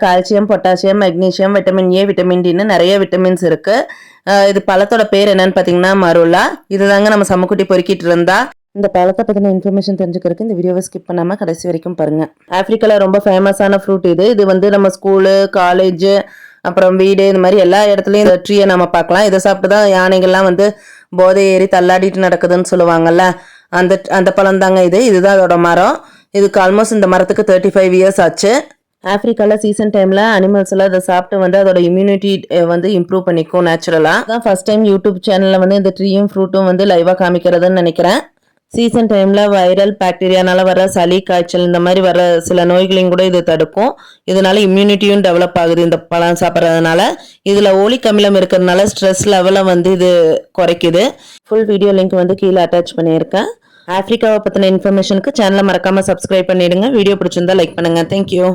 Calcium, potassium, magnesium, vitamin A, vitamin டின்னு நிறைய vitamins இருக்கு. இது பழத்தோட பேர் என்னன்னு பார்த்தீங்கன்னா மருளா. இதுதாங்க நம்ம சம்முக்குட்டி பொறுக்கிட்டு இருந்தா. இந்த பழத்தை பற்றின இன்ஃபர்மேஷன் தெரிஞ்சுக்கிறதுக்கு இந்த வீடியோவை ஸ்கிப் பண்ணாமல் கடைசி வரைக்கும் பாருங்க. ஆப்பிரிக்காவில் ரொம்ப ஃபேமஸான ஃப்ரூட் இது. இது வந்து நம்ம ஸ்கூலு, காலேஜ், அப்புறம் வீடு, இந்த மாதிரி எல்லா இடத்துலையும் இந்த ட்ரீயை நம்ம பார்க்கலாம். இதை சாப்பிட்டு தான் யானைகள்லாம் வந்து போதை ஏறி தள்ளாடிட்டு நடக்குதுன்னு சொல்லுவாங்கல்ல, அந்த பழம் தாங்க இது. இதுதான் அதோட மரம். இதுக்கு ஆல்மோஸ்ட் இந்த மரத்துக்கு 35 இயர்ஸ் ஆச்சு. ஆப்பிரிக்காவில் சீசன் டைமில் அனிமல்ஸ் எல்லாம் இதை சாப்பிட்டு வந்து அதோட இம்யூனிட்டி வந்து இம்ப்ரூவ் பண்ணிக்கும் நேச்சுரலாக. தான் ஃபர்ஸ்ட் டைம் யூடியூப் சேனலில் வந்து இந்த ட்ரீயும் ஃப்ரூட்டும் வந்து லைவாக காமிக்கிறதுன்னு நினைக்கிறேன். சீசன் டைமில் வைரல் பாக்டீரியானால வர சளி, காய்ச்சல் இந்த மாதிரி வர சில நோய்களையும் கூட இது தடுக்கும். இதனால இம்யூனிட்டியும் டெவலப் ஆகுது இந்த பழம் சாப்பிட்றதுனால. இதில் ஓலிக் அமிலம் இருக்கிறதுனால ஸ்ட்ரெஸ் லெவலை வந்து இது குறைக்குது. ஃபுல் வீடியோ லிங்க் வந்து கீழே அட்டாச் பண்ணியிருக்கேன். ஆப்பிரிக்காவை பற்றின இன்ஃபர்மேஷனுக்கு சேனலை மறக்காமல் சப்ஸ்கிரைப் பண்ணிடுங்க. வீடியோ பிடிச்சிருந்தா லைக் பண்ணுங்கள். தேங்க்யூ.